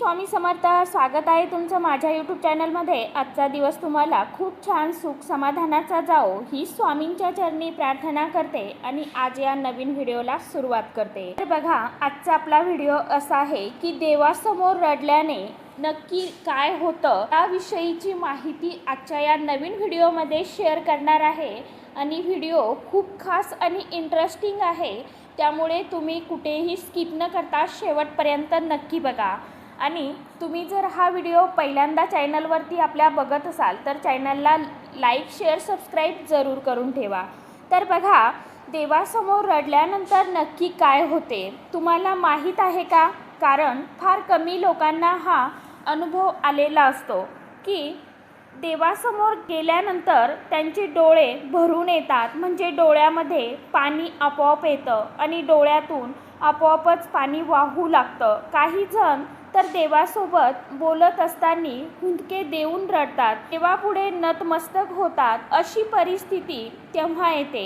स्वामी समर्थ। स्वागत आहे तुमचं माझ्या यूट्यूब चॅनलमध्ये। आजचा दिवस तुम्हाला खूप छान सुख समाधानाचा जाओ ही स्वामींच्या चरणी प्रार्थना करते आणि आज या नवीन व्हिडिओला सुरुवात करते। तर बघा, आजचा आपला व्हिडिओ असा आहे की देवासमोर रडल्याने नक्की काय होतं याविषयीची माहिती आजच्या या नवीन व्हिडिओमध्ये शेअर करणार आहे आणि व्हिडिओ खूप खास आणि इंटरेस्टिंग आहे, त्यामुळे तुम्ही कुठेही स्किप न करता शेवटपर्यंत नक्की बघा। आणि तुम्ही जर हा व्हिडिओ पहिल्यांदा चॅनलवरती आपल्या बघत असाल तर चॅनलला लाईक शेअर सबस्क्राईब जरूर करून ठेवा। तर बघा, देवासमोर रडल्यानंतर नक्की काय होते तुम्हाला माहीत आहे का? कारण फार कमी लोकांना हा अनुभव आलेला असतो की देवासमोर गेल्यानंतर त्यांचे डोळे भरून येतात, म्हणजे डोळ्यामध्ये पाणी आपोआप येतं आणि डोळ्यातून आपोआपच पाणी वाहू लागतं। काही जण तर देवासोबत बोलत असताना हुंदके देऊन रडतात, देवापुढे नतमस्तक होतात। अशी परिस्थिती तेव्हा येते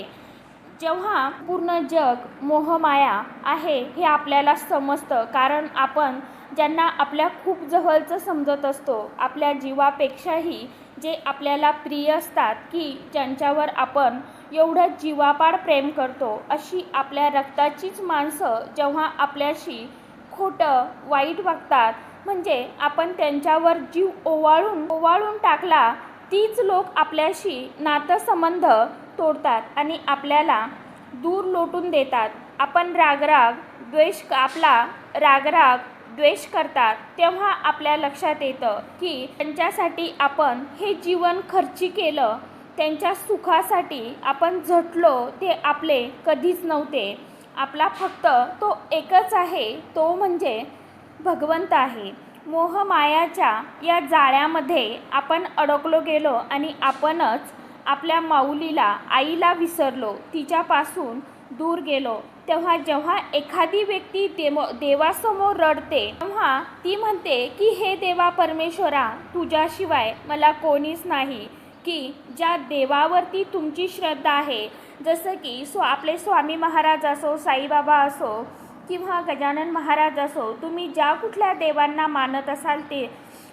जेव्हा पूर्ण जग मोहमाया आहे हे आपल्याला समजतं। कारण आपण ज्यांना आपल्या खूप जवळचं समजत असतो, आपल्या जीवापेक्षाही जे आपल्याला प्रिय असतात, की ज्यांच्यावर आपण एवढं जीवापाड प्रेम करतो, अशी आपल्या रक्ताचीच माणसं जेव्हा आपल्याशी खोटं वाईट वागतात, म्हणजे आपण त्यांच्यावर जीव ओवाळून टाकला, तीच लोक आपल्याशी नातेसंबंध तोडतात आणि आपल्याला दूर लोटून देतात। आपण रागराग द्वेष करतात, तेव्हा आपल्या लक्षात येतं की त्यांच्यासाठी आपण हे जीवन खर्ची केलं, त्यांच्या सुखासाठी आपण झटलो, ते आपले कधीच नव्हते। आपला फक्त तो एकच आहे, तो म्हणजे भगवंत आहे। मोहमायाच्या या जाळ्यामध्ये आपण अडकलो गेलो आणि आपणच आपल्या माऊलीला आईला विसरलो, तिच्यापासून दूर गेलो। तेव्हा जेव्हा एखादी व्यक्ती देवासमोर रडते तेव्हा ती म्हणते की हे देवा परमेश्वरा, तुझ्याशिवाय मला कोणीच नाही। की ज्या देवावरती तुमची श्रद्धा आहे, जसं की आपले स्वामी महाराज असो, साईबाबा असो किंवा गजानन महाराज असो, तुम्ही ज्या कुठल्या देवांना मानत असाल ते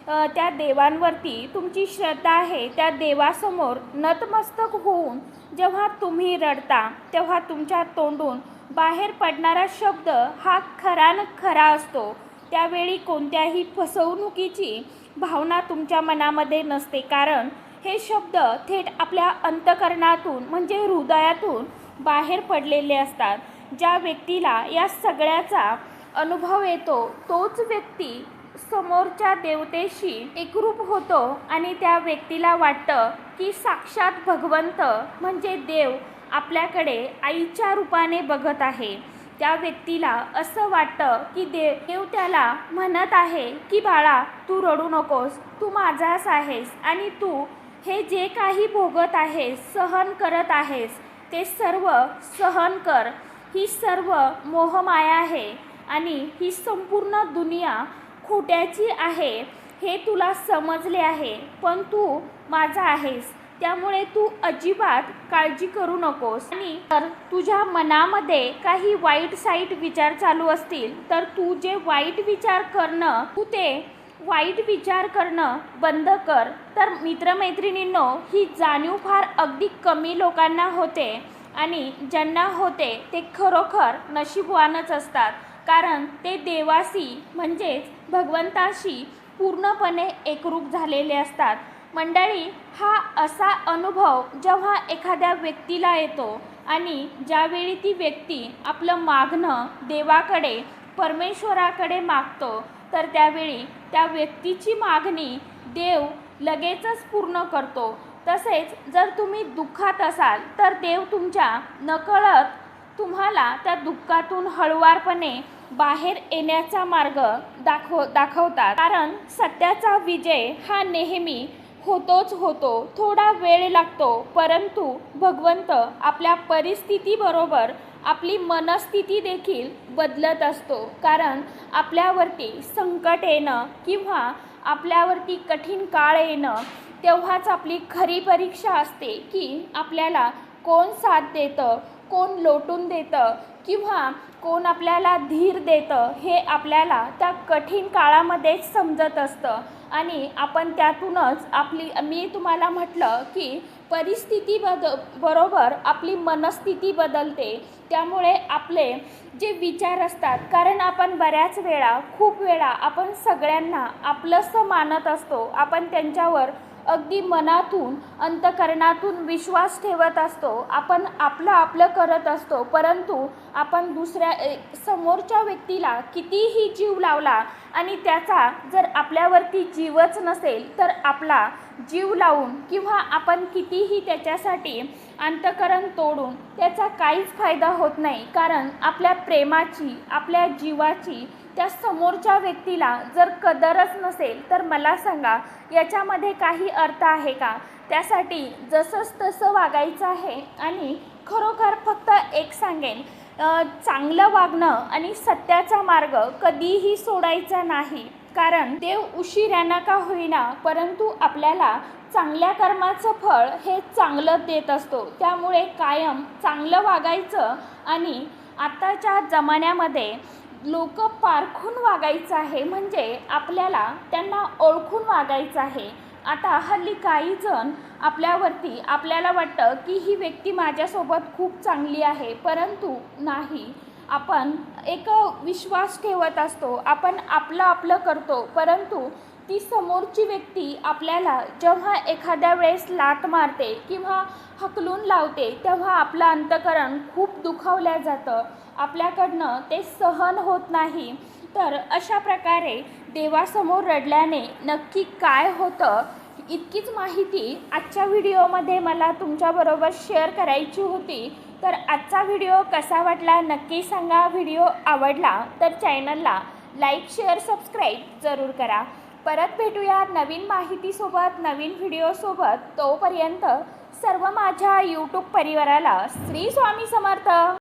त्या देवांवरती तुमची श्रद्धा आहे, त्या देवासमोर नतमस्तक होऊन जेव्हा तुम्ही रडता तेव्हा तुमच्या तोंडून बाहेर पडणारा शब्द हा खरा असतो। त्यावेळी कोणत्याही फसवणुकीची भावना तुमच्या मनामध्ये नसते, कारण हे शब्द थेट आपल्या अंतःकरणातून म्हणजे हृदयातून बाहेर पडलेले असतात। ज्या व्यक्तीला या सगळ्याचा अनुभव येतो तोच व्यक्ती समोरच्या देवतेशी एकरूप होतो आणि त्या व्यक्तीला वाटतं की साक्षात भगवंत म्हणजे देव आपल्याकडे आईच्या रूपाने बघत आहे। त्या व्यक्तीला असं वाटतं की देव त्याला म्हणत आहे की बाळा, तू रडू नकोस, तू माझाच आहेस आणि तू हे जे काही भोगत आहेस, सहन करत आहेस, ते सर्व सहन कर। ही सर्व मोहमाया आहे आणि ही संपूर्ण दुनिया खोट्याची आहे हे तुला समजले आहे, पण तू माझा आहेस, त्यामुळे तू अजिबात काळजी करू नकोस। आणि जर तुझ्या मनामध्ये काही वाईट साईट विचार चालू असतील तर तू जे वाईट विचार करणं बंद कर। तर मित्रमैत्रिणींनो, ही जाणीव फार अगदी कमी लोकांना होते आणि ज्यांना होते ते खरोखर नशीबवानच असतात, कारण ते देवाशी म्हणजेच भगवंताशी पूर्णपणे एकरूप झालेले असतात। मंडळी, हा असा अनुभव जेव्हा एखाद्या व्यक्तीला येतो आणि ज्यावेळी ती व्यक्ती आपलं मागणं देवाकडे परमेश्वराकडे मागतो, तर त्यावेळी त्या व्यक्तीची मागणी देव लगेचच पूर्ण करतो। तसेच जर तुम्ही दुःखात असाल तर देव तुमच्या नकळत तुम्हाला त्या दुःखातून हळुवारपणे बाहेर येण्याचा मार्ग दाखवतात। कारण सत्याचा विजय हा नेहमी होतोच होतो, थोडा वेळ लागतो, परंतु भगवंत आपल्या परिस्थितीबरोबर आपली मनस्थिती देखील बदलत असतो। कारण आपल्यावरती संकट येणं किंवा आपल्यावरती कठीण काळ येणं तेव्हाच आपली खरी परीक्षा असते की आपल्याला कोण साथ देतं, कोण लोटून देतं किंवा कोण आपल्याला धीर देतं हे आपल्याला त्या कठीण काळामध्येच समजत असतं. आणि आपण त्यातूनच मी तुम्हाला म्हटलं की परिस्थिती बरोबर आपली मनस्थिती बदलते. त्यामुळे आपले जे विचार असतात, कारण आपण बऱ्याच वेळा खूप वेळा आपण सगळ्यांना आपलंसं मानत असतो, आपण त्यांच्यावर अगदी मनातून अंतःकरणातून विश्वास ठेवत असतो, आपण आपलं करत असतो. परंतु आपण समोरच्या व्यक्तीला कितीही जीव लावला आणि त्याचा जर आपल्यावरती जीवच नसेल तर आपला जीव लावून किंवा आपण कितीही त्याच्यासाठी अंतःकरण तोडून त्याचा काहीच फायदा होत नाही. कारण आपल्या प्रेमाची, आपल्या जीवाची त्या समोरच्या व्यक्तीला जर कदरच नसेल तर मला सांगा याच्यामध्ये काही अर्थ आहे का? त्यासाठी जसंच तसं वागायचं आहे. आणि खरोखर फक्त एक सांगेन, चांगलं वागणं आणि सत्याचा मार्ग कधीही सोडायचा नाही. कारण देव उशिरानं का होईना परंतु आपल्याला चांगल्या कर्माचं फळ हे चांगलं देत असतो. त्यामुळे कायम चांगलं वागायचं. आणि आताच्या जमान्यामध्ये लोक पारखून वागायचं आहे, म्हणजे आपल्याला त्यांना ओळखून वागायचं आहे. आता हल्ली काही जण आपल्याला वाटतं की ही व्यक्ती माझ्यासोबत खूप चांगली आहे, परंतु नाही. आपण एक विश्वास ठेवत असतो, आपण आपलं करतो, परंतु ती समोरची व्यक्ती आपल्याला जेव्हा एखाद्या वेळेस लाथ मारते किंवा हकलून लावते तेव्हा आपलं अंतःकरण खूप दुखावलं जातं, आपल्याकडनं ते सहन होत नाही. तर अशा प्रकारे देवासमोर रडल्याने नक्की काय होतं इतकीच माहिती आजच्या व्हिडिओमध्ये मला तुमच्याबरोबर शेअर करायची होती. तर आजचा व्हिडिओ कसा वाटला नक्की सांगा. व्हिडिओ आवडला तर चॅनलला लाईक, शेअर, सबस्क्राईब जरूर करा. परत भेटूया नवीन माहितीसोबत, नवीन व्हिडिओसोबत. तोपर्यंत सर्व माझ्या यूट्यूब परिवाराला श्री स्वामी समर्थ.